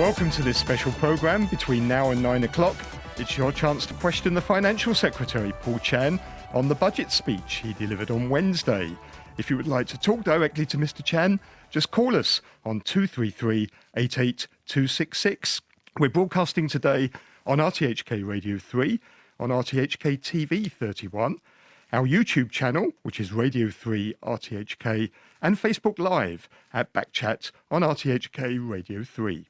welcome to this special programme. Between now and 9 o'clock, it's your chance to question the Financial Secretary, Paul Chan, on the budget speech he delivered on Wednesday. If you would like to talk directly to Mr Chan, just call us on 233 88266. We're broadcasting today on RTHK Radio 3, on RTHK TV 31, our YouTube channel, which is Radio 3 RTHK, and Facebook Live at Backchat on RTHK Radio 3.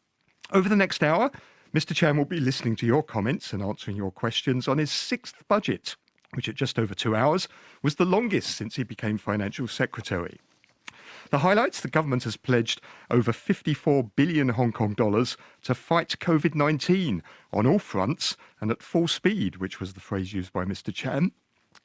Over the next hour, Mr Chan will be listening to your comments and answering your questions on his sixth budget, which at just over 2 hours was the longest since he became Financial Secretary. The highlights: the government has pledged over 54 billion Hong Kong dollars to fight COVID-19 on all fronts and at full speed, which was the phrase used by Mr Chan.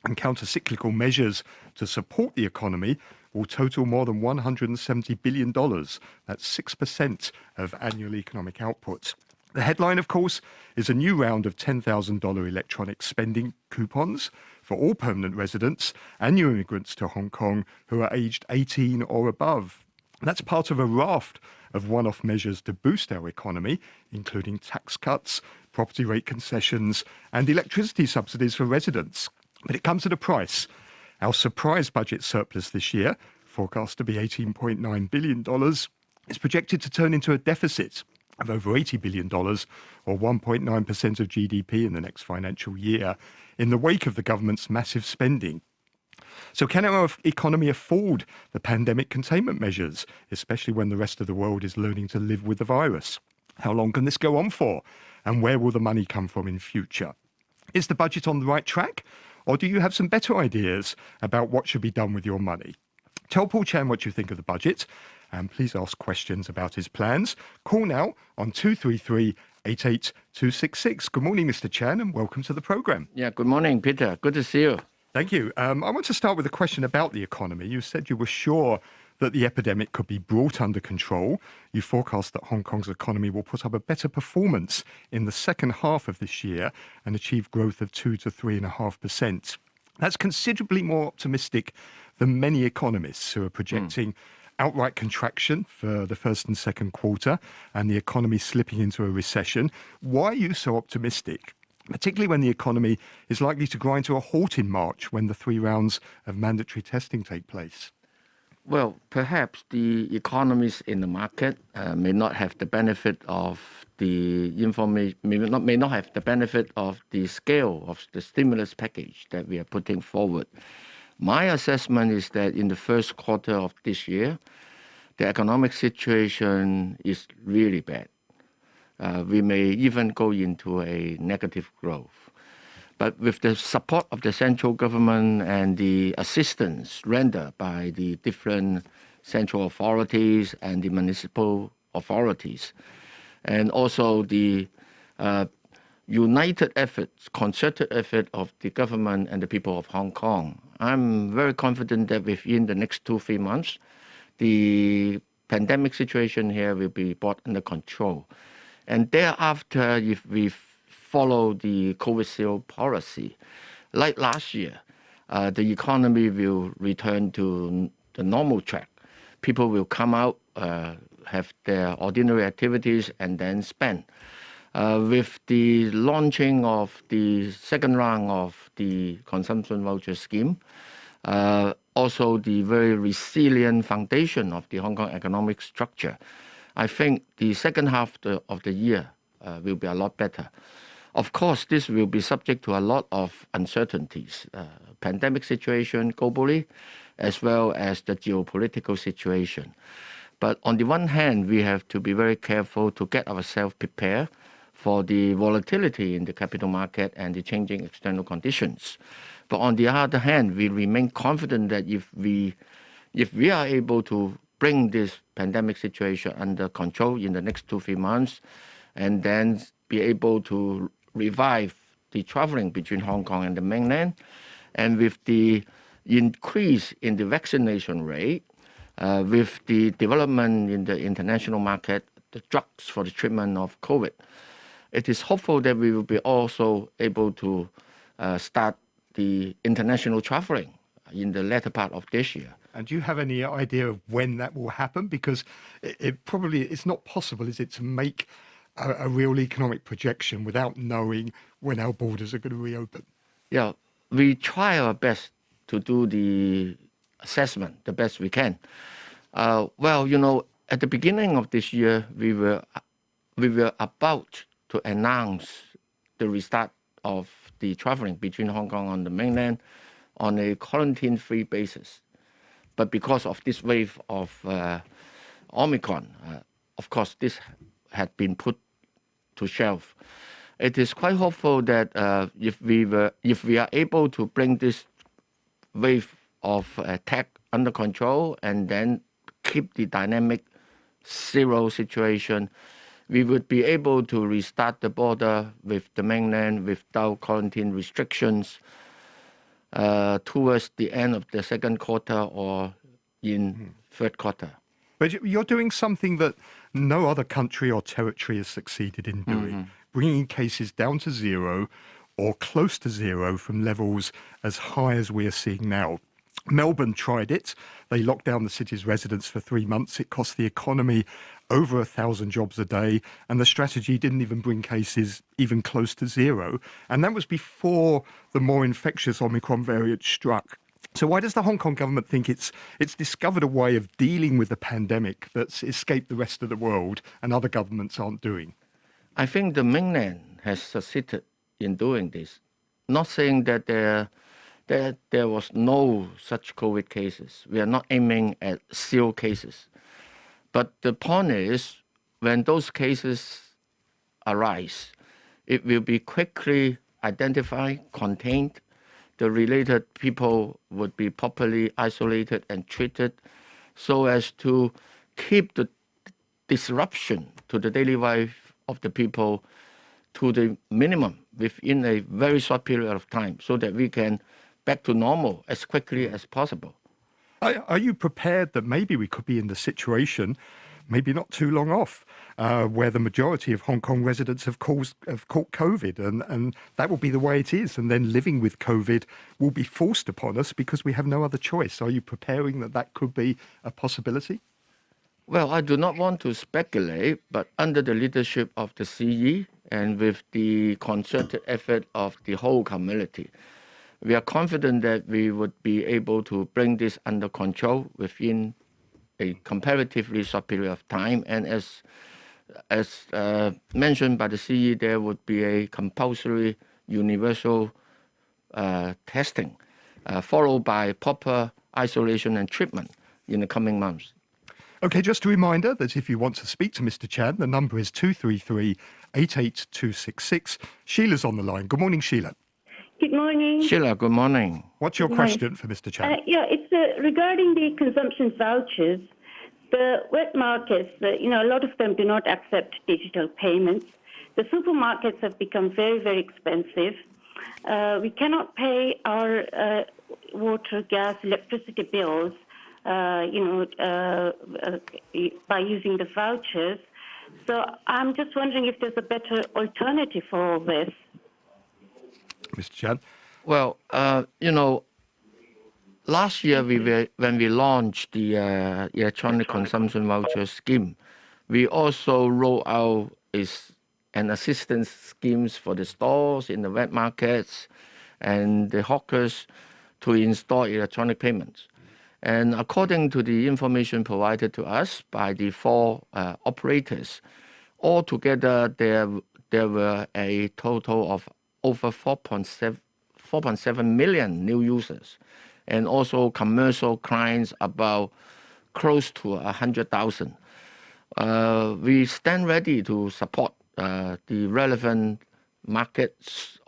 And counter-cyclical measures to support the economy will total more than $170 billion. That's 6% of annual economic output. The headline, of course, is a new round of $10,000 electronic spending coupons for all permanent residents and new immigrants to Hong Kong who are aged 18 or above. That's part of a raft of one-off measures to boost our economy, including tax cuts, property rate concessions, and electricity subsidies for residents. But it comes at a price. Our surprise budget surplus this year, forecast to be $18.9 billion, is projected to turn into a deficit of over $80 billion, or 1.9% of GDP in the next financial year, in the wake of the government's massive spending. So can our economy afford the pandemic containment measures, especially when the rest of the world is learning to live with the virus? How long can this go on for? And where will the money come from in future? Is the budget on the right track? Or do you have some better ideas about what should be done with your money? Tell Paul Chan what you think of the budget, and please ask questions about his plans. Call now on 233 88266. Good morning, Mr Chan, and welcome to the programme. Yeah, good morning, Peter. Good to see you. Thank you. I want to start with a question about the economy. You said you were sure that the epidemic could be brought under control. You forecast that Hong Kong's economy will put up a better performance in the second half of this year and achieve growth of 2 to 3.5%. That's considerably more optimistic than many economists who are projecting outright contraction for the first and second quarter and the economy slipping into a recession. Why are you so optimistic, particularly when the economy is likely to grind to a halt in March when the 3 rounds of mandatory testing take place? Well, perhaps the economies in the market may not have the benefit of the information, may not have the benefit of the scale of the stimulus package that we are putting forward. My assessment is that in the first quarter of this year, the economic situation is really bad. We may even go into a negative growth. But with the support of the central government and the assistance rendered by the different central authorities and the municipal authorities, and also the united efforts, concerted effort of the government and the people of Hong Kong, I'm very confident that within the next 2-3 months, the pandemic situation here will be brought under control. And thereafter, if we follow the COVID-0 policy, like last year, the economy will return to the normal track. People will come out, have their ordinary activities, and then spend. With the launching of the second round of the consumption voucher scheme, also the very resilient foundation of the Hong Kong economic structure, I think the second half of the year will be a lot better. Of course, this will be subject to a lot of uncertainties, pandemic situation globally, as well as the geopolitical situation. But on the one hand, we have to be very careful to get ourselves prepared for the volatility in the capital market and the changing external conditions. But on the other hand, we remain confident that if we are able to bring this pandemic situation under control in the next 2-3 months, and then be able to revive the traveling between Hong Kong and the mainland, and with the increase in the vaccination rate, with the development in the international market, the drugs for the treatment of COVID, it is hopeful that we will be also able to start the international traveling in the latter part of this year. And do you have any idea of when that will happen? Because it's not possible, is it, to make a real economic projection without knowing when our borders are going to reopen? Yeah, we try our best to do the assessment the best we can. Well, at the beginning of this year, we were about to announce the restart of the traveling between Hong Kong and the mainland on a quarantine-free basis. But because of this wave of Omicron, of course, this had been put to shelf. It is quite hopeful that if we are able to bring this wave of attack under control and then keep the dynamic zero situation, we would be able to restart the border with the mainland without quarantine restrictions towards the end of the second quarter or in third quarter. But you're doing something that no other country or territory has succeeded in doing, bringing cases down to zero or close to zero from levels as high as we are seeing now. Melbourne tried it. They locked down the city's residents for 3 months. It cost the economy over 1,000 jobs a day, and the strategy didn't even bring cases even close to zero. And that was before the more infectious Omicron variant struck. So why does the Hong Kong government think it's discovered a way of dealing with the pandemic that's escaped the rest of the world and other governments aren't doing? I think the mainland has succeeded in doing this. Not saying that there was no such COVID cases. We are not aiming at 0 cases. But the point is, when those cases arise, it will be quickly identified, contained. The related people would be properly isolated and treated so as to keep the disruption to the daily life of the people to the minimum within a very short period of time so that we can back to normal as quickly as possible. Are you prepared that maybe we could be in the situation, maybe not too long off, where the majority of Hong Kong residents have caught COVID, and that will be the way it is, and then living with COVID will be forced upon us because we have no other choice? Are you preparing that could be a possibility? Well, I do not want to speculate, but under the leadership of the CE and with the concerted effort of the whole community, we are confident that we would be able to bring this under control within a comparatively short period of time. And as mentioned by the CE, there would be a compulsory universal testing, followed by proper isolation and treatment in the coming months. Okay, just a reminder that if you want to speak to Mr. Chan, the number is 233-88266. Sheila's on the line. Good morning, Sheila. Good morning. Sheila, good morning. What's your question for Mr. Chan? It's regarding the consumption vouchers. The wet markets, a lot of them do not accept digital payments. The supermarkets have become very, very expensive. We cannot pay our water, gas, electricity bills, by using the vouchers. So I'm just wondering if there's a better alternative for all this. Mr. Chan? Well, last year when we launched the electronic consumption voucher scheme, we also rolled out an assistance schemes for the stores in the wet markets and the hawkers to install electronic payments. And according to the information provided to us by the 4 operators, altogether there were a total of over 4.7 million new users, and also commercial clients about close to 100,000. We stand ready to support the relevant markets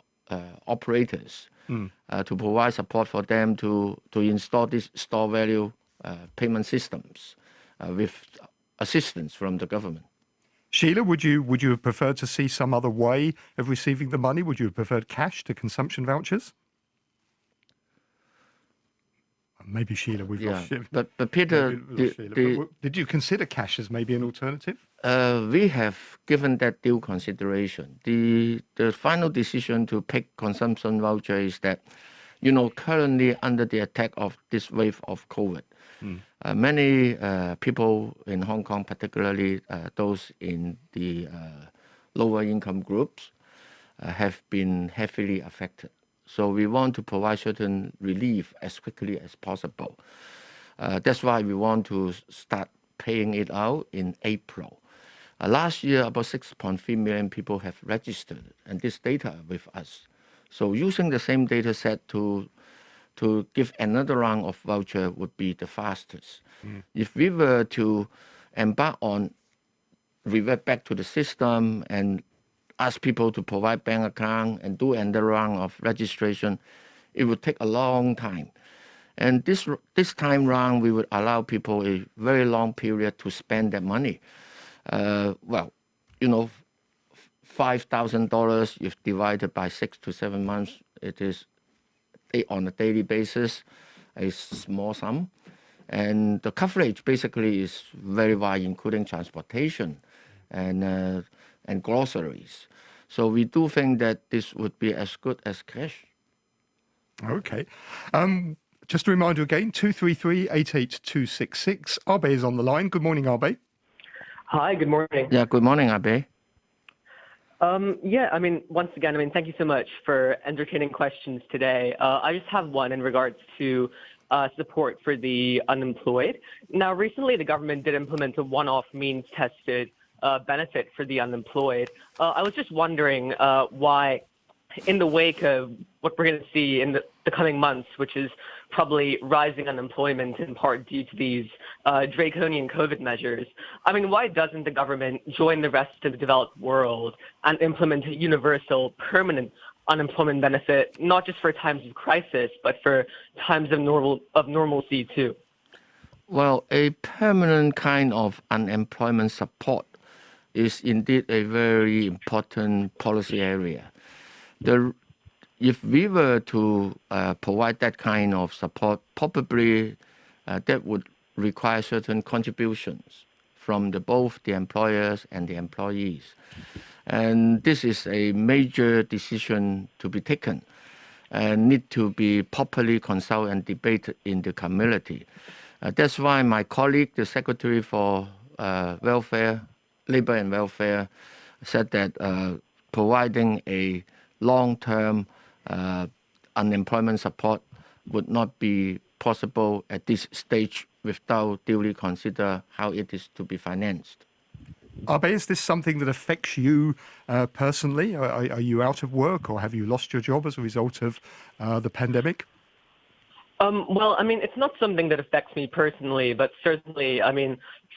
operators to provide support for them to install these store value payment systems with assistance from the government. Sheila, would you have preferred to see some other way of receiving the money? Would you have preferred cash to consumption vouchers? Maybe Sheila, we've lost Sheila. But Peter, did you consider cash as maybe an alternative? We have given that due consideration. The final decision to pick consumption voucher is that, currently under the attack of this wave of COVID, many people in Hong Kong, particularly those in the lower income groups have been heavily affected. So we want to provide certain relief as quickly as possible. That's why we want to start paying it out in April. Last year, about 6.3 million people have registered, and this data with us. So using the same data set to give another round of voucher would be the fastest. If we were to embark on revert back to the system and ask people to provide bank account and do another round of registration, it would take a long time. And this time round, we would allow people a very long period to spend their money. $5,000 if divided by 6 to 7 months, it is on a daily basis a small sum. And the coverage basically is very wide, including transportation and groceries. So we do think that this would be as good as cash. Okay. Just a reminder again, 233-88266. Abe is on the line. Good morning, Abe. Hi, good morning. Yeah, good morning, Abe. Once again, thank you so much for entertaining questions today. I just have one in regards to support for the unemployed. Now, recently the government did implement a one-off means-tested benefit for the unemployed. I was just wondering why, in the wake of what we're going to see in the coming months, which is probably rising unemployment in part due to these draconian COVID measures, why doesn't the government join the rest of the developed world and implement a universal permanent unemployment benefit, not just for times of crisis, but for times of normalcy too? Well, a permanent kind of unemployment support is indeed a very important policy area. If we were to provide that kind of support, probably that would require certain contributions from both the employers and the employees. And this is a major decision to be taken and need to be properly consulted and debated in the community. That's why my colleague, the Secretary for Labor and Welfare, said that providing a long-term unemployment support would not be possible at this stage without duly consider how it is to be financed. Abe, is this something that affects you personally? Are you out of work or have you lost your job as a result of the pandemic? It's not something that affects me personally, but certainly,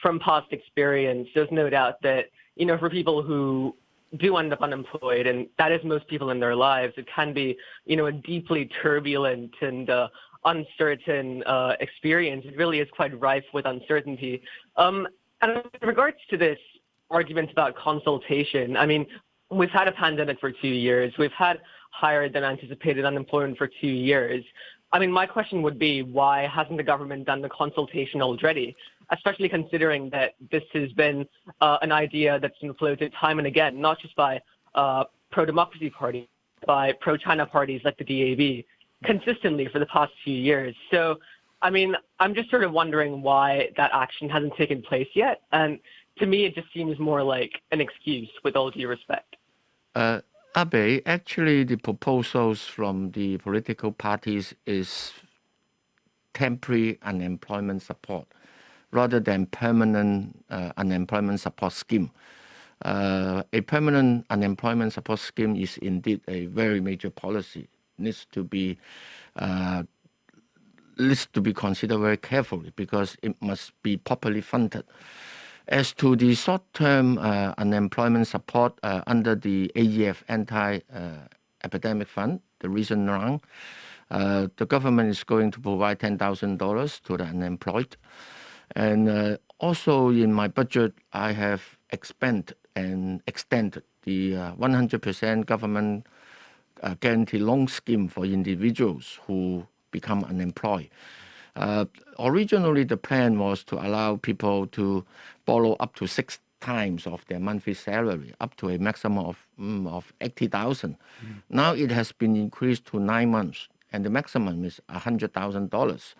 from past experience, there's no doubt that, for people who do end up unemployed, and that is most people in their lives, it can be, a deeply turbulent and uncertain experience. It really is quite rife with uncertainty. And in regards to this argument about consultation, we've had a pandemic for 2 years. We've had higher than anticipated unemployment for 2 years. My question would be, why hasn't the government done the consultation already? Especially considering that this has been an idea that's been floated time and again, not just by pro-democracy parties, by pro-China parties like the DAB, consistently for the past few years. So, I'm just sort of wondering why that action hasn't taken place yet. And to me, it just seems more like an excuse, with all due respect. Abe, actually, the proposals from the political parties is temporary unemployment support rather than permanent unemployment support scheme. A permanent unemployment support scheme is indeed a very major policy. Needs to be considered very carefully because it must be properly funded. As to the short-term unemployment support under the AEF Anti-Epidemic Fund, the recent round, the government is going to provide $10,000 to the unemployed. And also in my budget, I have expanded and extended the 100% government guarantee loan scheme for individuals who become unemployed. Originally, the plan was to allow people to borrow up to 6 times of their monthly salary, up to a maximum of $80,000. Now it has been increased to 9 months, and the maximum is $100,000.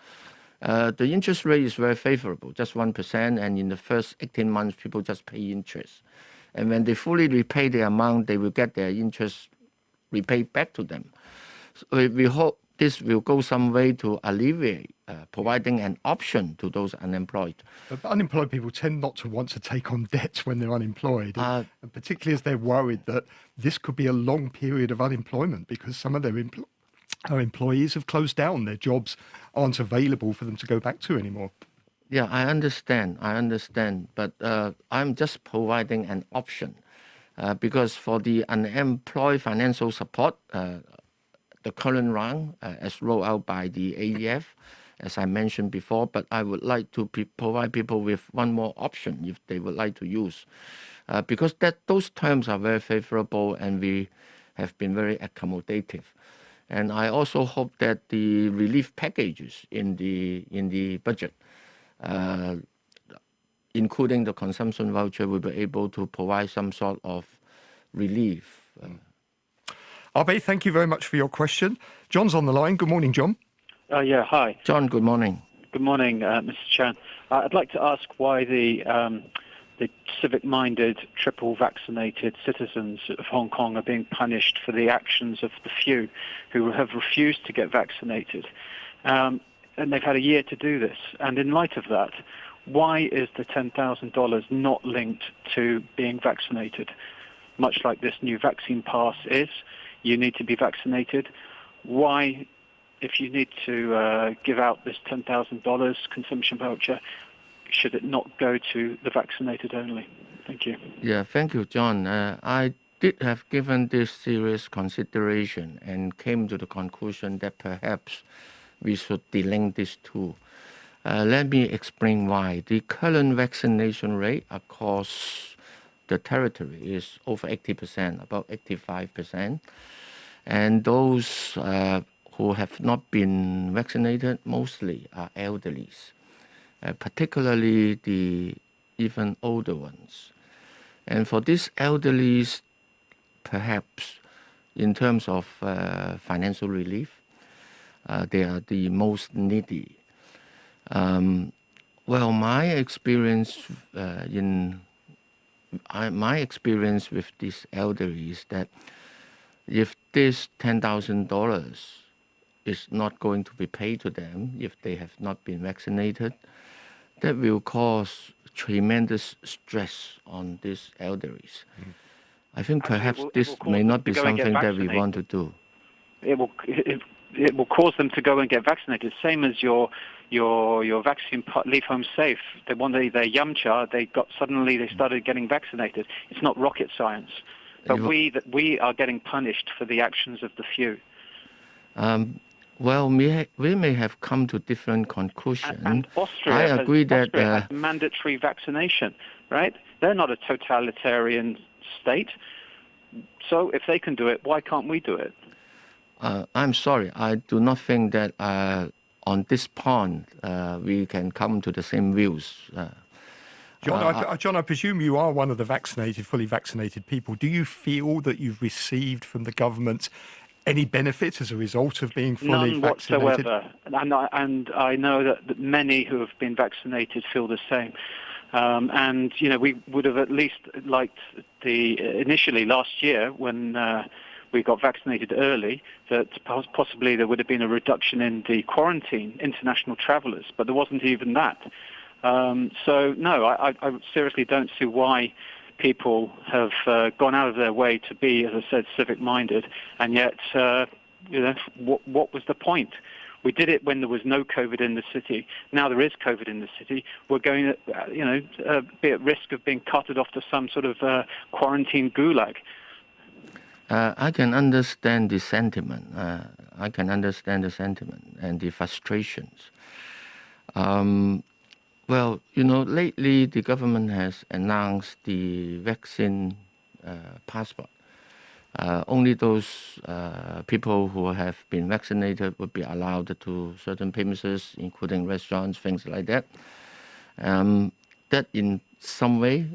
The interest rate is very favorable, just 1%, and in the first 18 months, people just pay interest. And when they fully repay the amount, they will get their interest repaid back to them. So we hope this will go some way to alleviate providing an option to those unemployed. But unemployed people tend not to want to take on debt when they're unemployed, and particularly as they're worried that this could be a long period of unemployment because some of their employees have closed down. Their jobs aren't available for them to go back to anymore. Yeah, I understand, but I'm just providing an option because for the unemployed financial support, the current round as rolled out by the AEF, as I mentioned before, but I would like to provide people with one more option if they would like to use, because those terms are very favorable and we have been very accommodative. And I also hope that the relief packages in the budget, including the consumption voucher, will be able to provide some sort of relief. Abe, thank you very much for your question. John's on the line. Good morning, John. Yeah, hi. John, good morning. Good morning, Mr. Chan. I'd like to ask why the civic-minded, triple-vaccinated citizens of Hong Kong are being punished for the actions of the few who have refused to get vaccinated. And they've had a year to do this. And in light of that, why is the $10,000 not linked to being vaccinated? Much like this new vaccine pass is, you need to be vaccinated. Why, if you need to give out this $10,000 consumption voucher, should it not go to the vaccinated only? Thank you. Yeah, thank you, John. I did have given this serious consideration and came to the conclusion that perhaps we should delink this too. Let me explain why. The current vaccination rate across the territory is over 80%, about 85%. And those who have not been vaccinated mostly are elderlies, particularly the even older ones. And for these elderlies, perhaps in terms of financial relief, they are the most needy. Well, my experience with these elderly is that if this $10,000 is not going to be paid to them if they have not been vaccinated, that will cause tremendous stress on these elderly. I think perhaps this may not be something that we want to do. It will cause them to go and get vaccinated, same as your vaccine leave home safe. They wanted their Yamcha, they started getting vaccinated. It's not rocket science. But we are getting punished for the actions of the few. Well, we may have come to different conclusions. And Austria has mandatory vaccination, right? They're not a totalitarian state. So if they can do it, why can't we do it? I'm sorry. I do not think that on this point we can come to the same views. John, I presume you are one of the fully vaccinated people. Do you feel that you've received from the government any benefit as a result of being fully vaccinated? None whatsoever. And I know that many who have been vaccinated feel the same. And, we would have at least liked initially last year when we got vaccinated early, that possibly there would have been a reduction in the quarantine, international travellers, but there wasn't even that. So, no, I seriously don't see why people have gone out of their way to be, as I said, civic-minded, and yet, what was the point? We did it when there was no COVID in the city. Now there is COVID in the city. We're going to, be at risk of being carted off to some sort of quarantine gulag. I can understand the sentiment. And the frustrations. Well, lately the government has announced the vaccine passport. Only those people who have been vaccinated would be allowed to certain premises, including restaurants, things like that. That in some way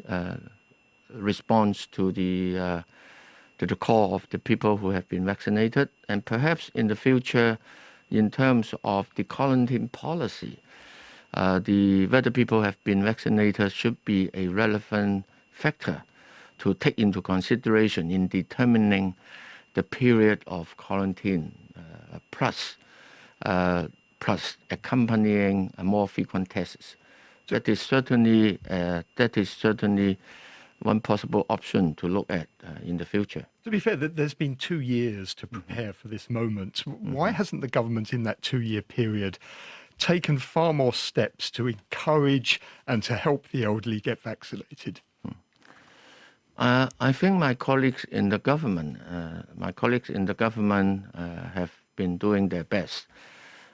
responds to the call of the people who have been vaccinated. And perhaps in the future, in terms of the quarantine policy, whether people have been vaccinated should be a relevant factor to take into consideration in determining the period of quarantine, plus accompanying more frequent tests. That is certainly one possible option to look at in the future. To be fair, there's been 2 years to prepare for this moment. Why hasn't the government in that 2-year period taken far more steps to encourage and to help the elderly get vaccinated? I think my colleagues in the government have been doing their best,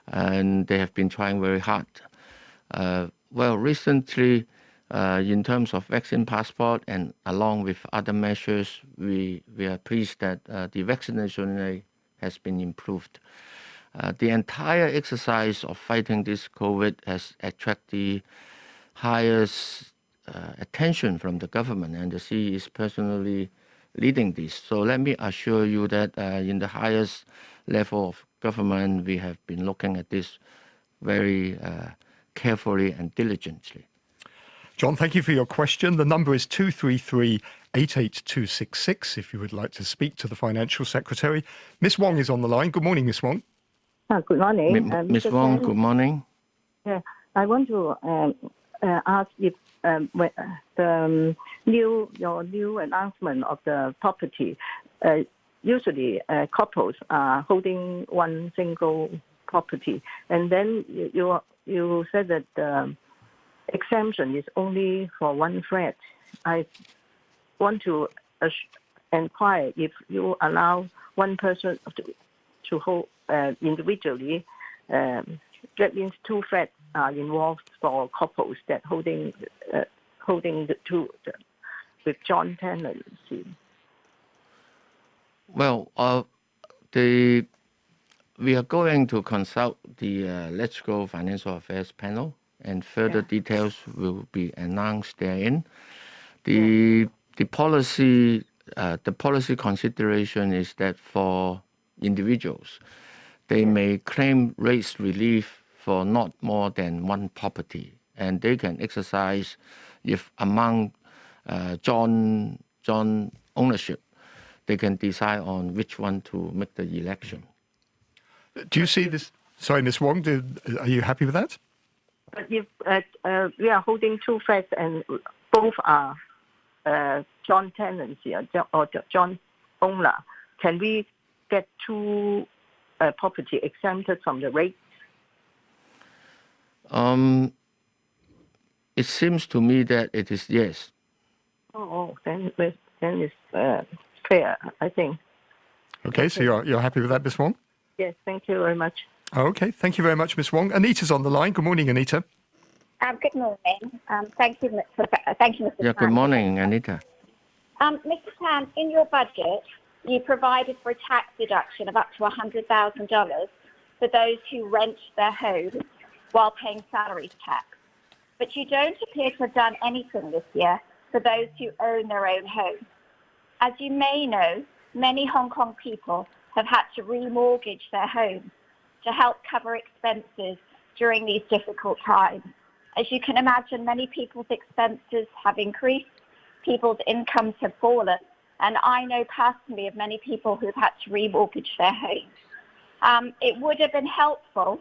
and they have been trying very hard. Recently, in terms of vaccine passport and along with other measures, we are pleased that the vaccination rate has been improved. The entire exercise of fighting this COVID has attracted the highest attention from the government, and the CE is personally leading this. So let me assure you that in the highest level of government, we have been looking at this very carefully and diligently. John, thank you for your question. The number is 233-88266 if you would like to speak to the Financial Secretary. Miss Wong is on the line. Good morning, Miss Wong. Good morning. Ms. Wong, good morning. Yeah, I want to ask if your new announcement of the property, usually couples are holding one single property, and then you said that the exemption is only for one flat. I want to inquire if you allow one person to hold individually. That means 2 flats are involved for couples that holding the two with joint tenancy. Well, we are going to consult the Let's Go Financial Affairs panel, and further details will be announced therein. The policy consideration is that for individuals, they may claim rates relief for not more than one property, and they can exercise if among joint ownership, they can decide on which one to make the election. Do you see this? Sorry, Ms. Wong, are you happy with that? But if we are holding 2 flats and both are joint tenancy or joint owner, can we get 2 property exempted from the rate? It seems to me that it is yes. Then it's fair, I think. Okay, so you're happy with that, Ms. Wong? Yes, thank you very much. Okay, thank you very much, Ms. Wong. Anita's on the line. Good morning, Anita. Good morning. Thank you, Mr. Yeah, good morning, Anita. Mr. Tan, in your budget, you provided for a tax deduction of up to $100,000 for those who rent their homes while paying salaries tax. But you don't appear to have done anything this year for those who own their own homes. As you may know, many Hong Kong people have had to remortgage their homes to help cover expenses during these difficult times. As you can imagine, many people's expenses have increased, people's incomes have fallen, and I know personally of many people who've had to remortgage their homes. It would have been helpful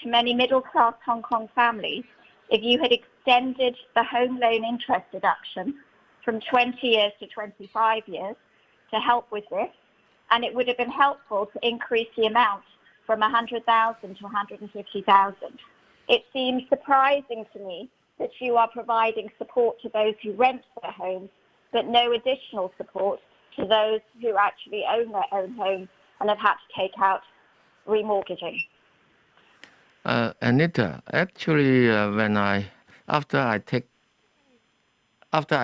to many middle-class Hong Kong families if you had extended the home loan interest deduction from 20 years to 25 years to help with this, and it would have been helpful to increase the amount from 100,000 to 150,000. It seems surprising to me that you are providing support to those who rent their homes, but no additional support to those who actually own their own homes and have had to take out remortgaging. Anita, actually, after I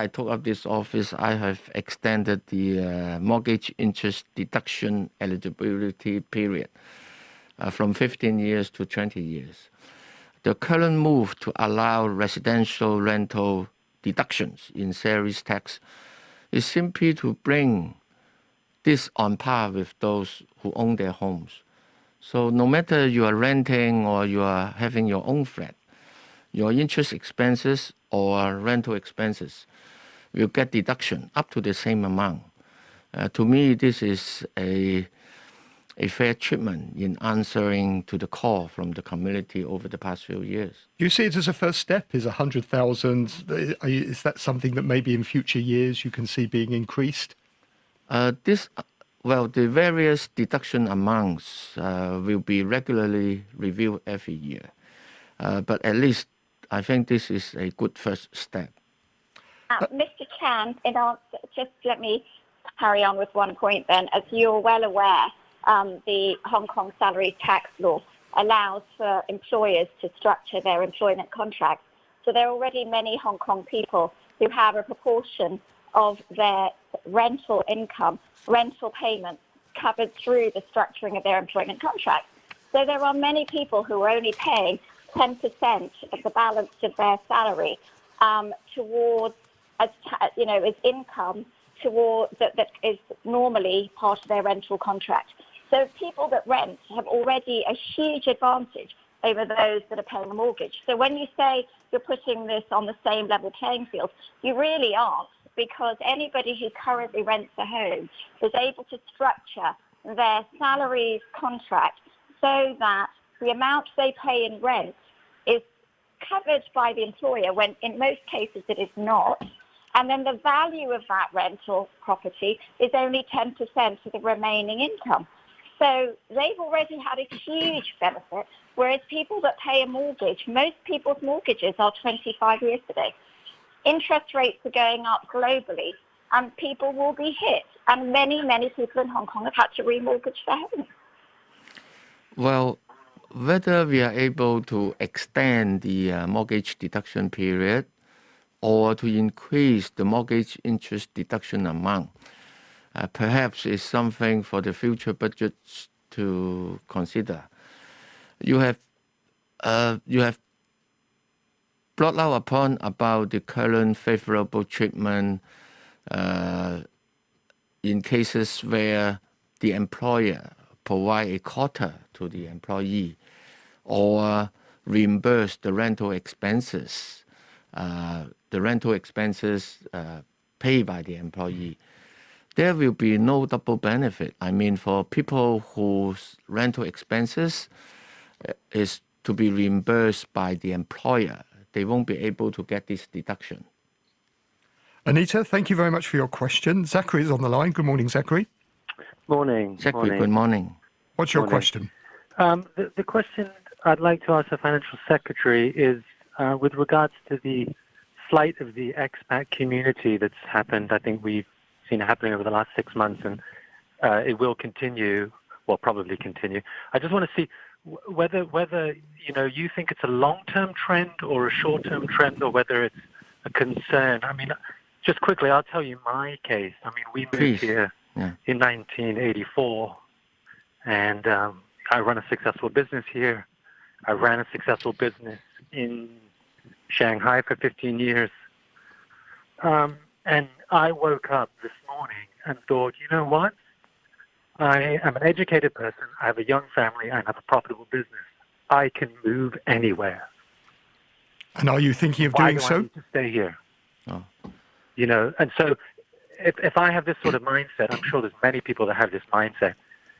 took up this office, I have extended the mortgage interest deduction eligibility period from 15 years to 20 years. The current move to allow residential rental deductions in salaries tax is simply to bring this on par with those who own their homes. So no matter you are renting or you are having your own flat, your interest expenses or rental expenses, will get deduction up to the same amount. To me, this is a fair treatment in answering to the call from the community over the past few years. Do you see it as a first step? Is 100,000, is that something that maybe in future years you can see being increased? The various deduction amounts will be regularly reviewed every year. But at least I think this is a good first step. Mr. Chan, in answer, just let me carry on with one point then. As you're well aware, the Hong Kong salary tax law allows for employers to structure their employment contracts. So there are already many Hong Kong people who have a proportion of their rental income, rental payments covered through the structuring of their employment contract. So there are many people who are only paying 10% of the balance of their salary towards, as income that is normally part of their rental contract. So people that rent have already a huge advantage over those that are paying a mortgage. So when you say you're putting this on the same level playing field, you really aren't, because anybody who currently rents a home is able to structure their salaries contract so that the amount they pay in rent is covered by the employer, when in most cases it is not. And then the value of that rental property is only 10% of the remaining income. So they've already had a huge benefit, whereas people that pay a mortgage, most people's mortgages are 25 years today. Interest rates are going up globally, and people will be hit. And many, many people in Hong Kong have had to remortgage their homes. Well, whether we are able to extend the mortgage deduction period or to increase the mortgage interest deduction amount, perhaps is something for the future budgets to consider. You have brought out upon about the current favorable treatment in cases where the employer provide a quota to the employee or reimburse the rental expenses, paid by the employee. There will be no double benefit. I mean, for people whose rental expenses is to be reimbursed by the employer, they won't be able to get this deduction. Anita, thank you very much for your question. Zachary is on the line. Good morning, Zachary. Morning. Zachary, good morning. What's your question? The question I'd like to ask the Financial Secretary is with regards to the flight of the expat community that's happened. I think we've seen it happening over the last 6 months, and it will continue, well, probably continue. I just want to see whether you think it's a long-term trend or a short-term trend, or whether it's a concern. I mean, just quickly, I'll tell you my case. I mean, we moved here in 1984, and I run a successful business here. I ran a successful business in Shanghai for 15 years. And I woke up this morning and thought, you know what? I am an educated person. I have a young family. I have a profitable business. I can move anywhere. And are you thinking of doing so? Why do I need to stay here? Oh. And so if I have this sort of mindset, I'm sure there's many people that have this mindset.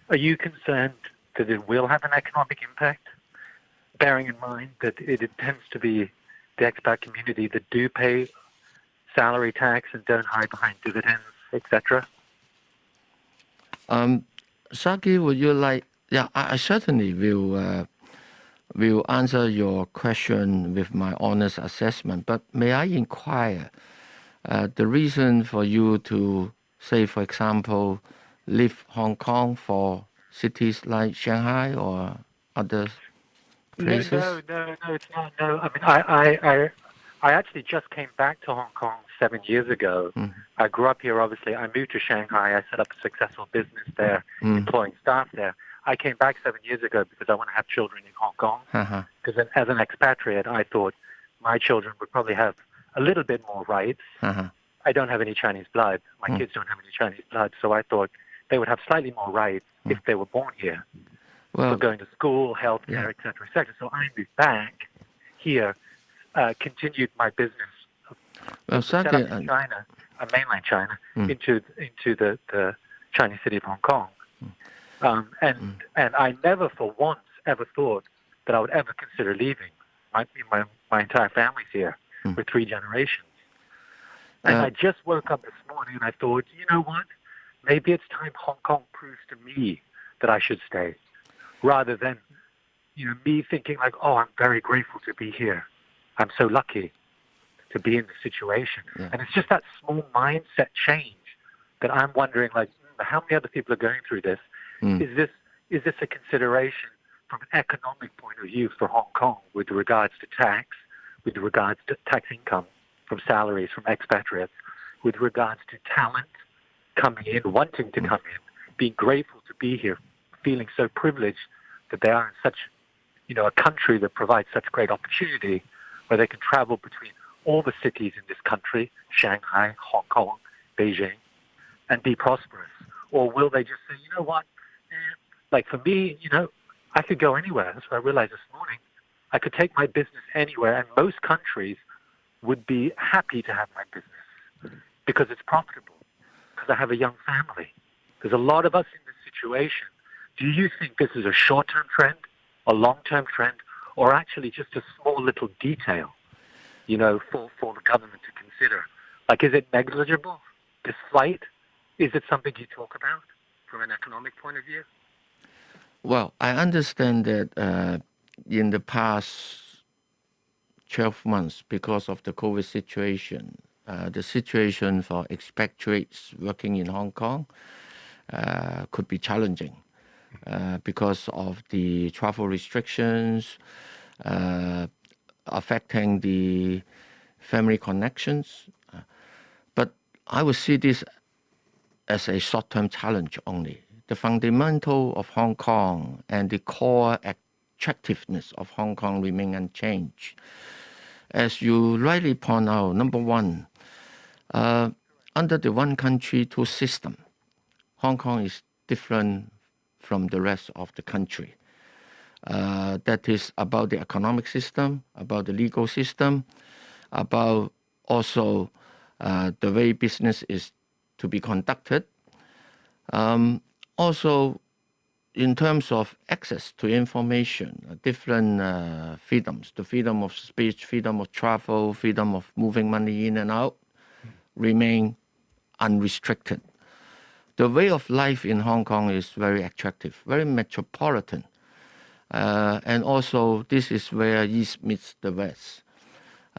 Are you concerned that it will have an economic impact? Bearing in mind that it tends to be the expat community that do pay salary tax and don't hide behind dividends, etc. Saki, would you like? Yeah, I certainly will answer your question with my honest assessment. But may I inquire the reason for you to say, for example, leave Hong Kong for cities like Shanghai or other places? No, it's not. No, I mean, I actually just came back to Hong Kong 7 years ago. I grew up here, obviously. I moved to Shanghai. I set up a successful business there, employing staff there. I came back 7 years ago because I want to have children in Hong Kong. Because as an expatriate, I thought my children would probably have a little bit more rights. I don't have any Chinese blood. My kids don't have any Chinese blood. So I thought they would have slightly more rights if they were born here. Well, so going to school, healthcare, etc., etc. So I moved back here, continued my business, set up in China, mainland China into the Chinese city of Hong Kong. And I never for once ever thought that I would ever consider leaving. My entire family's here for 3 generations. And I just woke up this morning and I thought, you know what? Maybe it's time Hong Kong proves to me that I should stay, rather than, me thinking like, oh, I'm very grateful to be here. I'm so lucky to be in this situation. Yeah. And it's just that small mindset change that I'm wondering, like, how many other people are going through this? Is this a consideration from an economic point of view for Hong Kong with regards to tax, with regards to tax income from salaries from expatriates, with regards to talent coming in, wanting to come in, being grateful to be here, feeling so privileged that they are in such, a country that provides such great opportunity where they can travel between all the cities in this country, Shanghai, Hong Kong, Beijing, and be prosperous? Or will they just say, you know what, like for me, I could go anywhere. That's what I realized this morning. I could take my business anywhere, and most countries would be happy to have my business because it's profitable, because I have a young family. There's a lot of us in this situation. Do you think this is a short-term trend, a long-term trend, or actually just a small little detail, for the government to consider? Like, is it negligible, this flight? Is it something you talk about from an economic point of view? Well, I understand that in the past 12 months, because of the COVID situation, the situation for expatriates working in Hong Kong could be challenging because of the travel restrictions affecting the family connections. But I would see this as a short-term challenge only. The fundamental of Hong Kong and the core attractiveness of Hong Kong remain unchanged. As you rightly point out, number one, under the one country, two system, Hong Kong is different from the rest of the country. That is about the economic system, about the legal system, about also the way business is to be conducted. Also, in terms of access to information, different freedoms, the freedom of speech, freedom of travel, freedom of moving money in and out, remain unrestricted. The way of life in Hong Kong is very attractive, very metropolitan. And also, this is where East meets the West.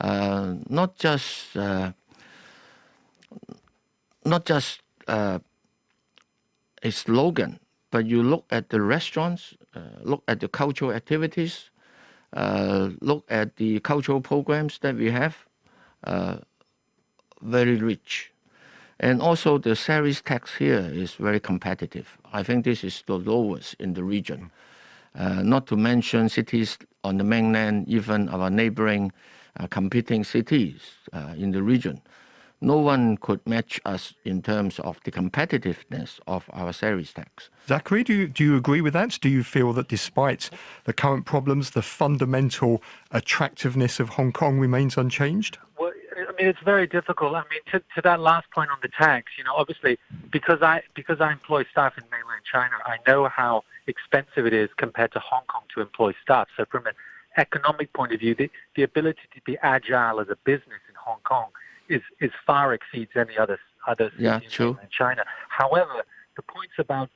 Not just a slogan, but you look at the restaurants, look at the cultural activities, look at the cultural programs that we have, very rich. And also the salaries tax here is very competitive. I think this is the lowest in the region. Not to mention cities on the mainland, even our neighboring competing cities in the region. No one could match us in terms of the competitiveness of our salaries tax. Zachary, do you agree with that? Do you feel that despite the current problems, the fundamental attractiveness of Hong Kong remains unchanged? Well, I mean, it's very difficult. I mean, to that last point on the tax, obviously, because I employ staff in mainland China, I know how expensive it is compared to Hong Kong to employ staff. So from an economic point of view, the ability to be agile as a business in Hong Kong is far exceeds any other city in China. However, the points about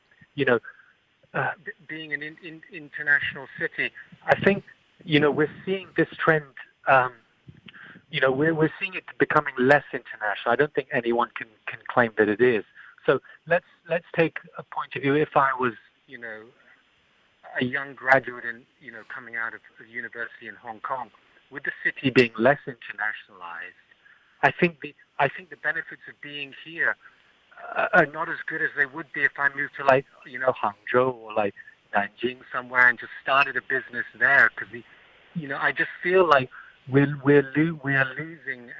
being an international city, I think we're seeing this trend. We're seeing it becoming less international. I don't think anyone can claim that it is. So let's take a point of view. If I was a young graduate and coming out of university in Hong Kong, with the city being less internationalized, I think the benefits of being here are not as good as they would be if I moved to Hangzhou or Nanjing somewhere and just started a business there. Because I just feel like we are losing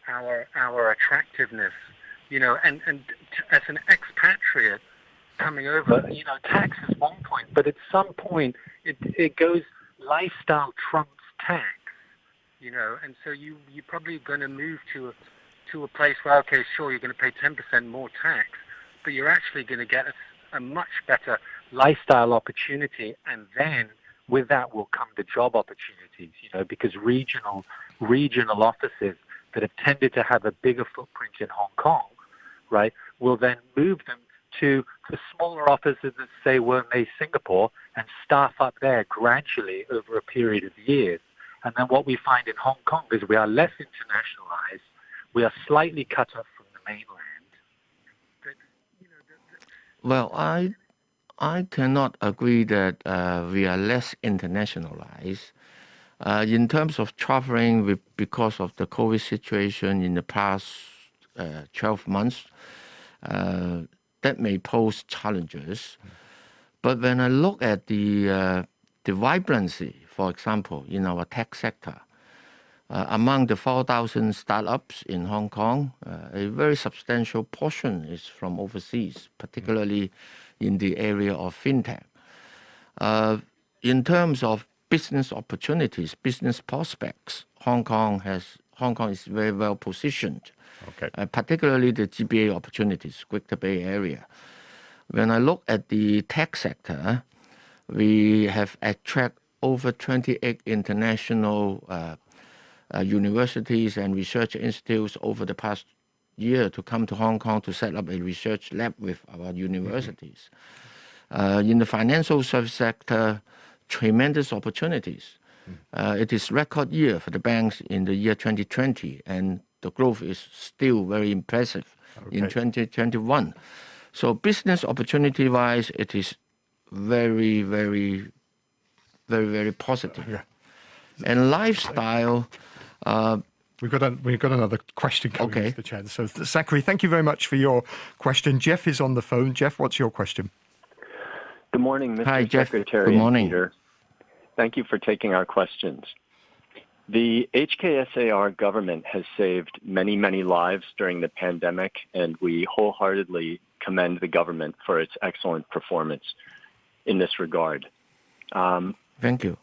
our attractiveness. And as an expatriate coming over, tax is one point, but at some point it goes lifestyle trumps tax. And so you're probably going to move to to a place where, okay, sure, you're going to pay 10% more tax, but you're actually going to get a much better lifestyle opportunity, and then with that will come the job opportunities, because regional offices that have tended to have a bigger footprint in Hong Kong, right, will then move them to the smaller offices that, say, were made Singapore and staff up there gradually over a period of years. And then what we find in Hong Kong is we are less internationalized, we are slightly cut off from the mainland. But, Well, I cannot agree that we are less internationalized. In terms of traveling, because of the COVID situation in the past 12 months, that may pose challenges. But when I look at the vibrancy, for example, in our tech sector, among the 4,000 startups in Hong Kong, a very substantial portion is from overseas, particularly in the area of fintech. In terms of business opportunities, business prospects, Hong Kong is very well positioned, particularly the GBA opportunities, Greater Bay Area. When I look at the tech sector, we have attracted over 28 international universities and research institutes over the past year to come to Hong Kong to set up a research lab with our universities. In the financial service sector, tremendous opportunities. It is record year for the banks in the year 2020, and the growth is still very impressive in 2021. So business opportunity-wise, it is very, very, very, very positive. Yeah. And lifestyle... We've got another question coming, Mr. Chan. So, Zachary, thank you very much for your question. Jeff is on the phone. Jeff, what's your question? Good morning, Mr. Hi, Jeff. Secretary. Good morning. Peter. Thank you for taking our questions. The HKSAR government has saved many, many lives during the pandemic, and we wholeheartedly commend the government for its excellent performance in this regard. Thank you.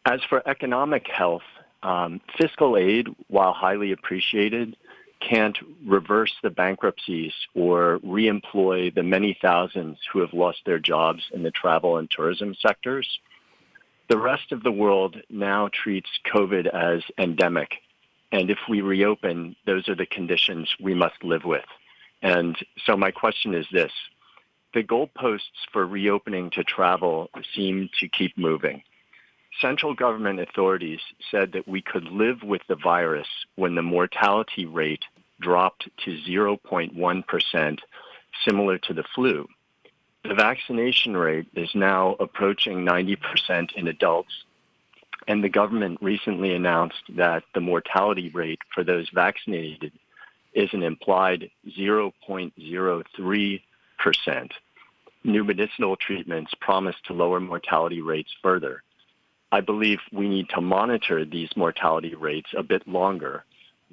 As for economic health, fiscal aid, while highly appreciated, can't reverse the bankruptcies or reemploy the many thousands who have lost their jobs in the travel and tourism sectors. The rest of the world now treats COVID as endemic, and if we reopen, those are the conditions we must live with. And so my question is this. The goalposts for reopening to travel seem to keep moving. Central government authorities said that we could live with the virus when the mortality rate dropped to 0.1%, similar to the flu. The vaccination rate is now approaching 90% in adults, and the government recently announced that the mortality rate for those vaccinated is an implied 0.03%. New medicinal treatments promise to lower mortality rates further. I believe we need to monitor these mortality rates a bit longer,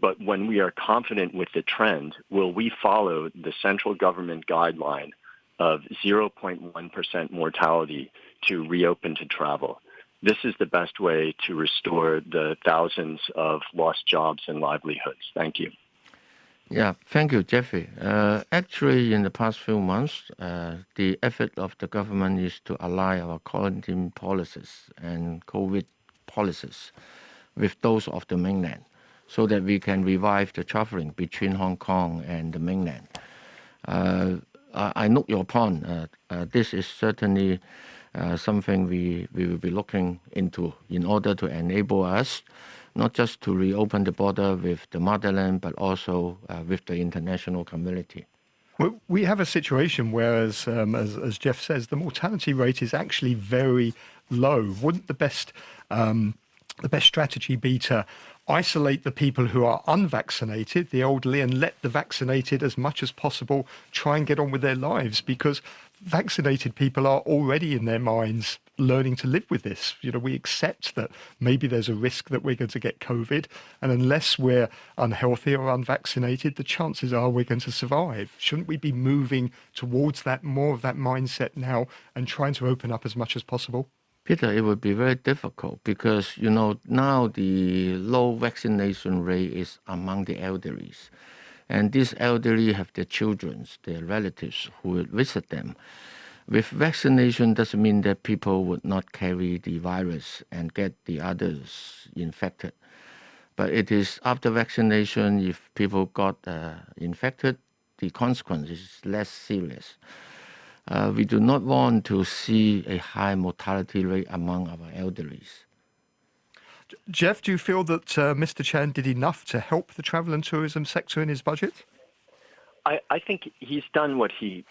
but when we are confident with the trend, will we follow the central government guideline of 0.1% mortality to reopen to travel? This is the best way to restore the thousands of lost jobs and livelihoods. Thank you. Yeah, thank you, Jeffrey. Actually, in the past few months, the effort of the government is to align our quarantine policies and COVID policies with those of the mainland so that we can revive the traveling between Hong Kong and the mainland. I note your point. This is certainly something we will be looking into in order to enable us not just to reopen the border with the motherland, but also with the international community. Well, we have a situation where, as Jeff says, the mortality rate is actually very low. Wouldn't the best strategy be to isolate the people who are unvaccinated, the elderly, and let the vaccinated, as much as possible, try and get on with their lives? Because vaccinated people are already in their minds learning to live with this. We accept that maybe there's a risk that we're going to get COVID, and unless we're unhealthy or unvaccinated, the chances are we're going to survive. Shouldn't we be moving towards that, more of that mindset now, and trying to open up as much as possible? Peter, it would be very difficult because, now the low vaccination rate is among the elderlies. And these elderly have their children, their relatives who will visit them. With vaccination doesn't mean that people would not carry the virus and get the others infected. But it is after vaccination, if people got infected, the consequence is less serious. We do not want to see a high mortality rate among our elderlies. Jeff, do you feel that Mr. Chan did enough to help the travel and tourism sector in his budget? I think he's done what he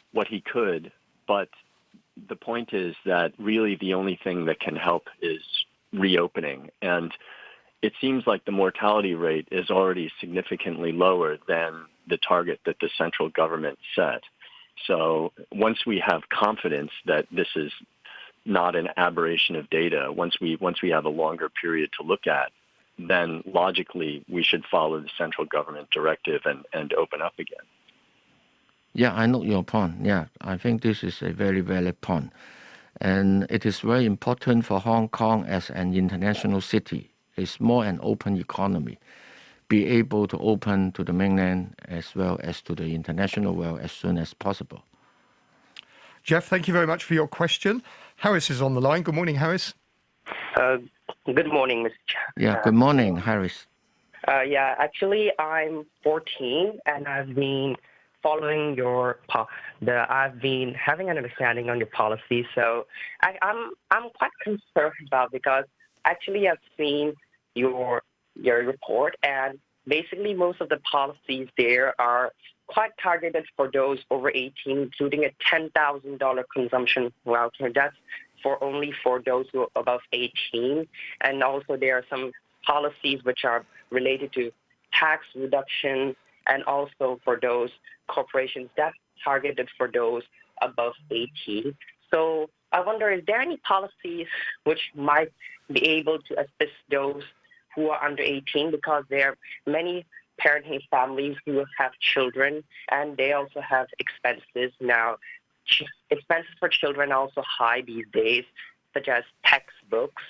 could, but the point is that really the only thing that can help is reopening. And it seems like the mortality rate is already significantly lower than the target that the central government set. So once we have confidence that this is not an aberration of data, once we have a longer period to look at, then logically we should follow the central government directive and open up again. Yeah, I know your point. Yeah, I think this is a very valid point. And it is very important for Hong Kong as an international city, a small and open economy, be able to open to the mainland as well as to the international world as soon as possible. Jeff, thank you very much for your question. Harris is on the line. Good morning, Harris. Good morning, Mr. Chan. Yeah, good morning, Harris. Actually, I'm 14, and I've been following I've been having an understanding on your policy. So I'm quite concerned about, because actually I've seen your report, and basically most of the policies there are quite targeted for those over 18, including a $10,000 consumption voucher. That's only for those who are above 18. And also there are some policies which are related to tax reduction, and also for those corporations that's targeted for those above 18. So I wonder, is there any policies which might be able to assist those who are under 18, because there are many parenting families who have children, and they also have expenses. Now, expenses for children are also high these days, such as textbooks,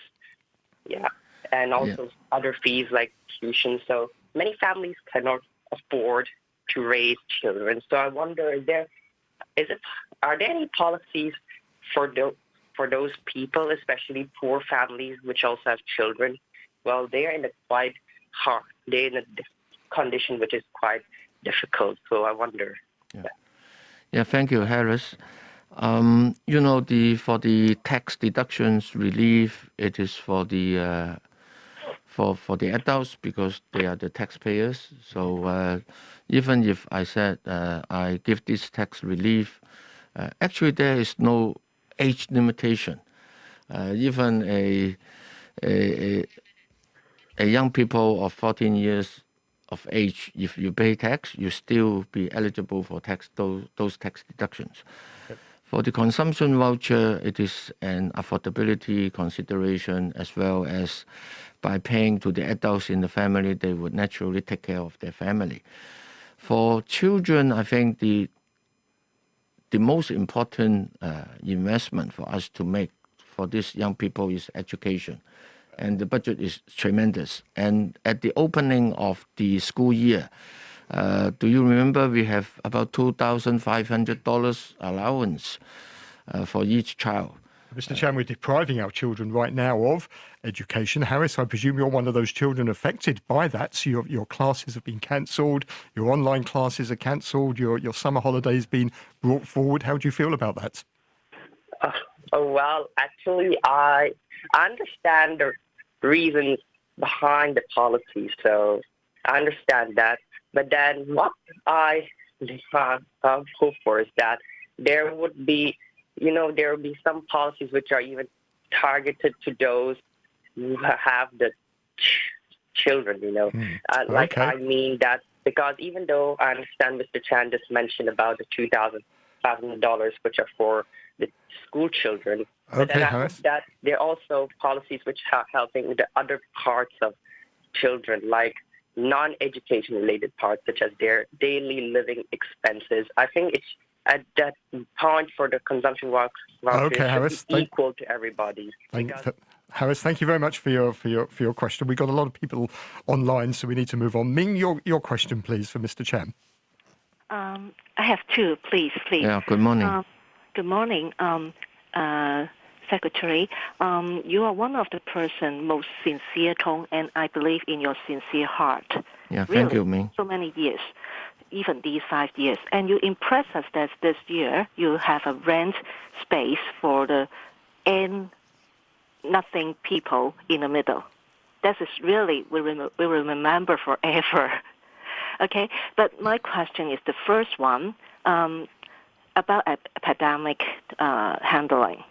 and also other fees like tuition. So many families cannot afford to raise children. So I wonder, are there any policies for those people, especially poor families which also have children? Well, they're in a condition which is quite difficult. So I wonder. Yeah, thank you, Harris. For the tax deductions relief, it is for the adults because they are the taxpayers. So even if I said I give this tax relief, actually there is no age limitation. Even a young people of 14 years of age, if you pay tax, you still be eligible for those tax deductions. Yep. For the consumption voucher, it is an affordability consideration, as well as by paying to the adults in the family, they would naturally take care of their family. For children, I think the most important investment for us to make for these young people is education. And the budget is tremendous. And at the opening of the school year, do you remember we have about $2,500 allowance for each child? Mr. Chan, we're depriving our children right now of education. Harris, I presume you're one of those children affected by that. So your classes have been cancelled, your online classes are cancelled, your summer holidays been brought forward. How do you feel about that? Well, actually, I understand the reasons behind the policy, so I understand that. But then what I hope for is that there would be, some policies which are even targeted to those who have the children, Like, okay. I mean that, because even though I understand Mr. Chan just mentioned about the $2,500, which are for the school children, but then I hope that there are also policies which are helping the other parts of children, like non-education related parts, such as their daily living expenses. I think at that point for the consumption voucher Okay, Harris, should be equal to everybody. Harris, thank you very much for your question. We've got a lot of people online, so we need to move on. Ming, your question, please, for Mr. Chen. I have two, please. Yeah, good morning. Good morning, Secretary. You are one of the person most sincere tone, and I believe in your sincere heart. Yeah, thank you, Ming. So many years, even these 5 years. And you impress us that this year you have a rent space for the nothing people in the middle. That is really, we will remember forever. Okay, but my question is the first one about epidemic handling.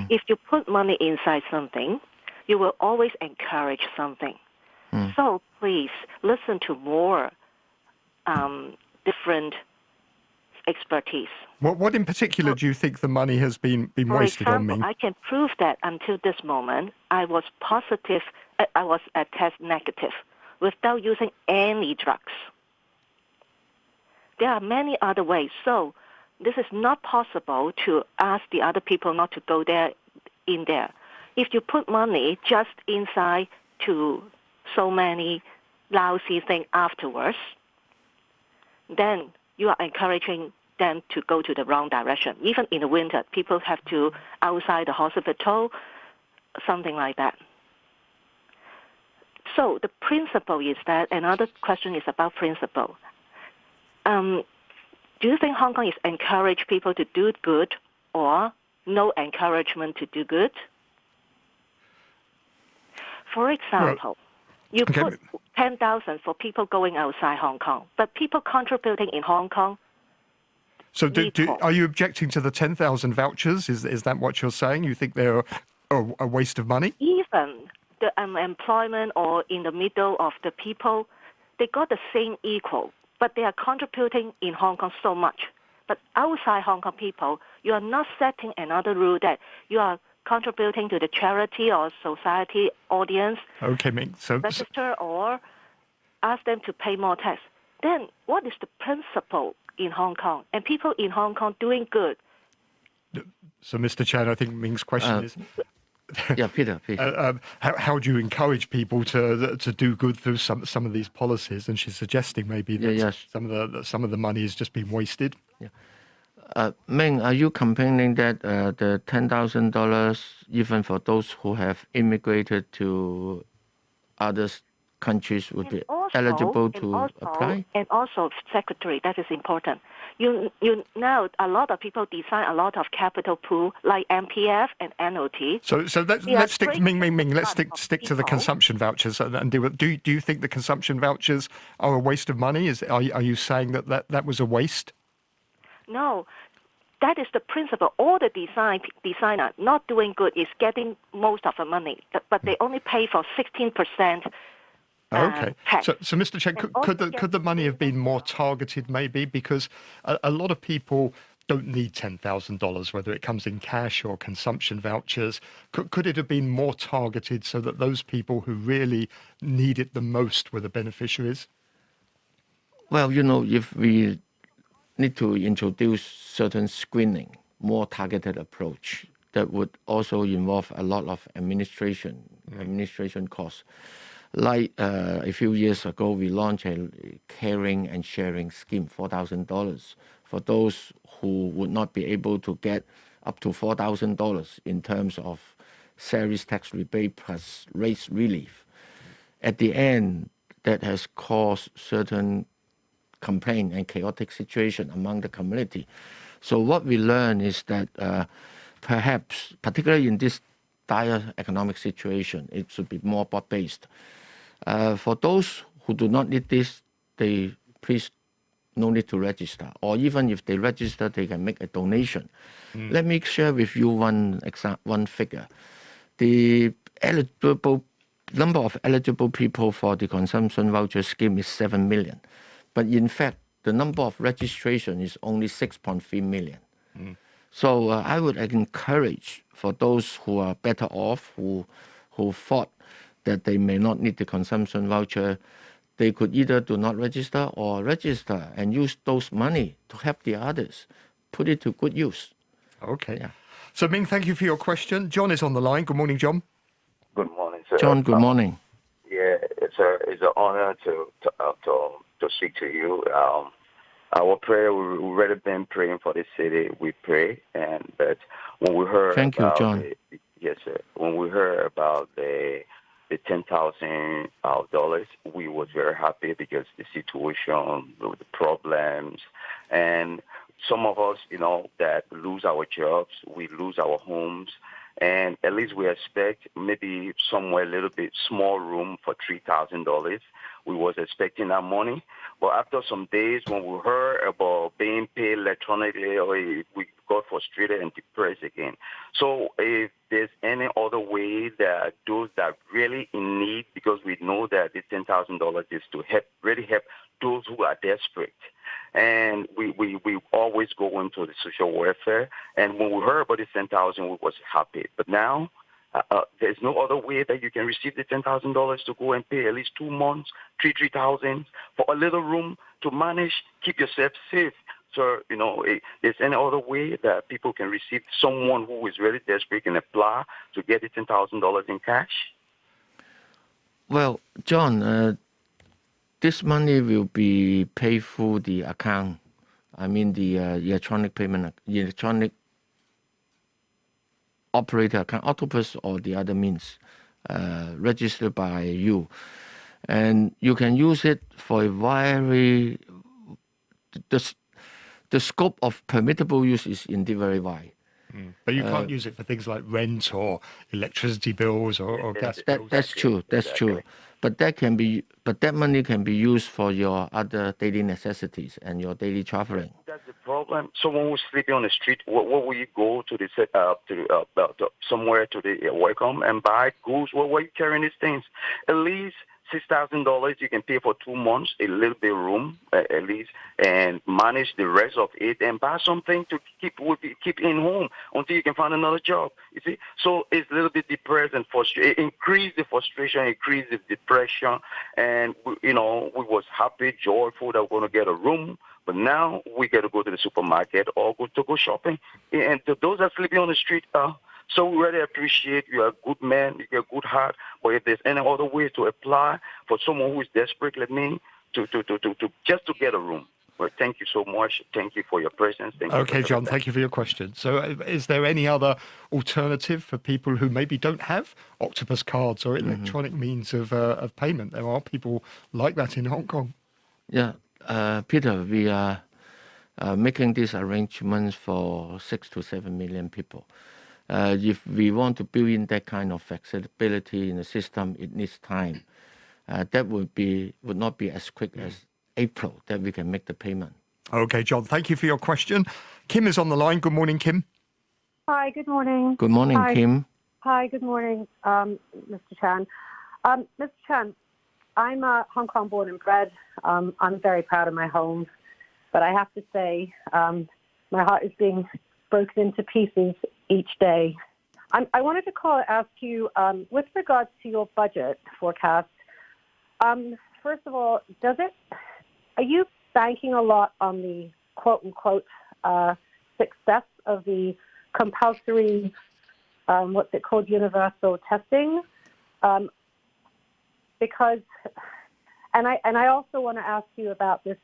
If you put money inside something, you will always encourage something. So please listen to more different expertise. What in particular do you think the money has been wasted on, Ming? I can prove that until this moment, I was positive, I was a test negative without using any drugs. There are many other ways. So this is not possible to ask the other people not to go in there. If you put money just inside to so many lousy things afterwards, then you are encouraging them to go to the wrong direction. Even in the winter, people have to outside the hospital, something like that. So the principle is that, another question is about principle. Do you think Hong Kong is encourage people to do good or no encouragement to do good? For example, you put 10,000 for people going outside Hong Kong, but people contributing in Hong Kong. So are you objecting to the 10,000 vouchers? Is that what you're saying? You think they're a waste of money? Even the unemployment or in the middle of the people, they got the same equal, but they are contributing in Hong Kong so much. But outside Hong Kong people, you are not setting another rule that you are contributing to the charity or society audience. Okay, Ming. So register or ask them to pay more tax. Then what is the principle in Hong Kong? And people in Hong Kong doing good. So, Mr. Chan, I think Ming's question is... Yeah, Peter. How do you encourage people to do good through some of these policies? And she's suggesting maybe that some of the money is just being wasted. Yeah. Ming, are you complaining that the $10,000, even for those who have immigrated to other countries, would be eligible to apply? And also, Secretary, that is important. You know, a lot of people design a lot of capital pool like MPF and NOT. So let's stick, Ming. Let's stick to the consumption vouchers and deal with. Do you think the consumption vouchers are a waste of money? Are you saying that was a waste? No, that is the principle. All the designer not doing good is getting most of the money, but they only pay for 16%. Okay. Tax. So Mr. Chen, could the money have been more targeted maybe? Because a lot of people don't need $10,000, whether it comes in cash or consumption vouchers. Could it have been more targeted so that those people who really need it the most were the beneficiaries? Well, if we need to introduce certain screening, more targeted approach, that would also involve a lot of administration costs. Like a few years ago, we launched a caring and sharing scheme, $4,000, for those who would not be able to get up to $4,000 in terms of salaries tax rebate plus rates relief. At the end, that has caused certain complaint and chaotic situation among the community. So what we learned is that perhaps, particularly in this dire economic situation, it should be more broad-based. For those who do not need this, they please no need to register. Or even if they register, they can make a donation. Let me share with you one figure. The number of eligible people for the consumption voucher scheme is 7 million. But in fact, the number of registration is only 6.3 million. So I would encourage for those who are better off, who thought that they may not need the consumption voucher, they could either do not register or register and use those money to help the others, put it to good use. Okay. Yeah. So Ming, thank you for your question. John is on the line. Good morning, John. Good morning, sir. John, good morning. Yeah, it's an honor to speak to you. Our prayer, we've already been praying for the city. We pray, but when we heard Thank you, John. Yes, sir. When we heard about the $10,000, we was very happy because the situation, the problems, and some of us, that lose our jobs, we lose our homes, and at least we expect maybe somewhere a little bit small room for $3,000. We was expecting that money, but after some days when we heard about being paid electronically, we got frustrated and depressed again. So if there's any other way that those that really in need, because we know that the $10,000 is to really help those who are desperate. And we always go into the social welfare. And when we heard about the 10,000, we was happy. But now there's no other way that you can receive the $10,000 to go and pay at least 2 months, $3,000 for a little room to manage, keep yourself safe. So, there's any other way that people can receive someone who is really desperate can apply to get the $10,000 in cash? Well, John, this money will be paid through the account. I mean the electronic payment, electronic operator account, Octopus or the other means, registered by you. And you can use it for a very... The scope of permissible use is indeed very wide. But you can't use it for things like rent or electricity bills or gas bills. That's true. That's true. But that money can be used for your other daily necessities and your daily traveling. That's the problem. Someone who's sleeping on the street, what will you go to the somewhere to the welcome and buy goods? Where are you carrying these things? At least $6,000 you can pay for 2 months, a little bit of room at least, and manage the rest of it and buy something to keep in home until you can find another job. You see, so it's a little bit depressed and frustrated. It increased the frustration, increased the depression, and we was happy, joyful that we're going to get a room. But now we got to go to the supermarket or go shopping. And to those that are sleeping on the street, so we really appreciate you are a good man, you got a good heart. But if there's any other way to apply for someone who is desperate like me to just to get a room. Well, thank you so much. Thank you for your presence. Okay, John, thank you for your question. So is there any other alternative for people who maybe don't have Octopus cards or electronic means of payment? There are people like that in Hong Kong. Yeah, Peter, we are making these arrangements for 6 to 7 million people. If we want to build in that kind of flexibility in the system, it needs time. That would not be as quick as April that we can make the payment. Okay, John, thank you for your question. Kim is on the line. Good morning, Kim. Hi, good morning. Good morning, Kim. Hi, good morning, Mr. Chan. Mr. Chan, I'm Hong Kong born and bred. I'm very proud of my home, but I have to say my heart is being broken into pieces each day. I wanted to ask you, with regards to your budget forecast, first of all, are you banking a lot on the quote-unquote success of the compulsory, what's it called, universal testing? Because, and I also want to ask you about this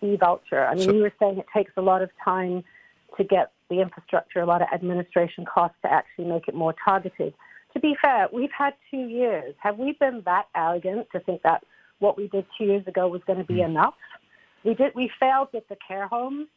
e-voucher. I mean, you were saying it takes a lot of time to get the infrastructure, a lot of administration costs to actually make it more targeted. To be fair, we've had 2 years. Have we been that arrogant to think that what we did 2 years ago was going to be enough? We failed with the care homes.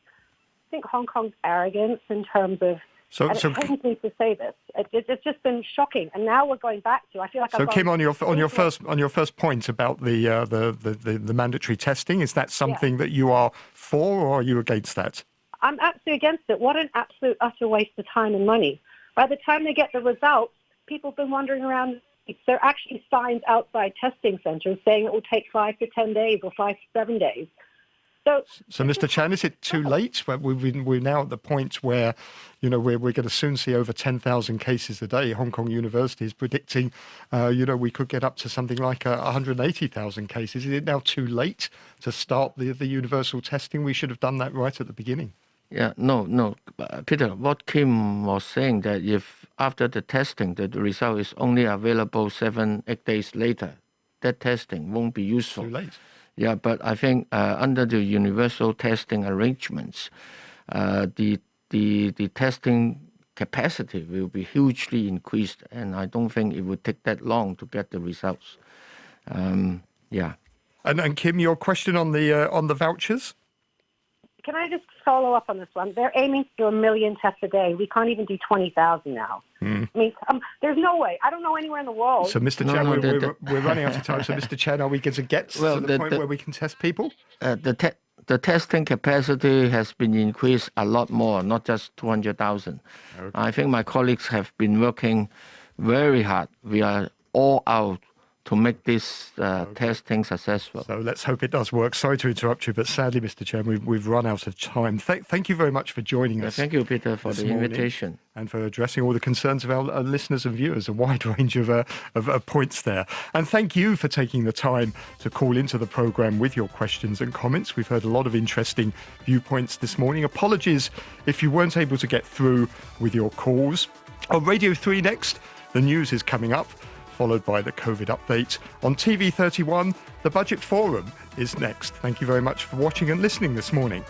I think Hong Kong's arrogance in terms of, and it pains me to say this, it's just been shocking. And now we're going back to, I feel like So Kim, on your first point about the mandatory testing, is that something that you are for, or are you against that? I'm absolutely against it. What an absolute utter waste of time and money. By the time they get the results, people have been wandering around. There are actually signs outside testing centres saying it will take 5 to 10 days or 5 to 7 days. So, Mr. Chan, is it too late? We're now at the point where, we're going to soon see over 10,000 cases a day. Hong Kong University is predicting, we could get up to something like 180,000 cases. Is it now too late to start the universal testing? We should have done that right at the beginning. Yeah, no. Peter, what Kim was saying that if after the testing, the result is only available 7-8 days later, that testing won't be useful. Too late. Yeah, but I think under the universal testing arrangements, the testing capacity will be hugely increased, and I don't think it would take that long to get the results. Yeah. And Kim, your question on the vouchers? Can I just follow up on this one? They're aiming to do 1 million tests a day. We can't even do 20,000 now. I mean, there's no way. I don't know anywhere in the world. So, Mr. Chan, we're running out of time. So, Mr. Chan, are we going to get to the point where we can test people? The testing capacity has been increased a lot more, not just 200,000. Okay. I think my colleagues have been working very hard. We are all out to make this testing successful. So let's hope it does work. Sorry to interrupt you, but sadly, Mr. Chairman, we've run out of time. Thank you very much for joining us. Thank you, Peter, for the invitation. And for addressing all the concerns of our listeners and viewers, a wide range of points there. And thank you for taking the time to call into the programme with your questions and comments. We've heard a lot of interesting viewpoints this morning. Apologies if you weren't able to get through with your calls. On Radio 3 next, the news is coming up, followed by the COVID update. On TV31, the Budget Forum is next. Thank you very much for watching and listening this morning.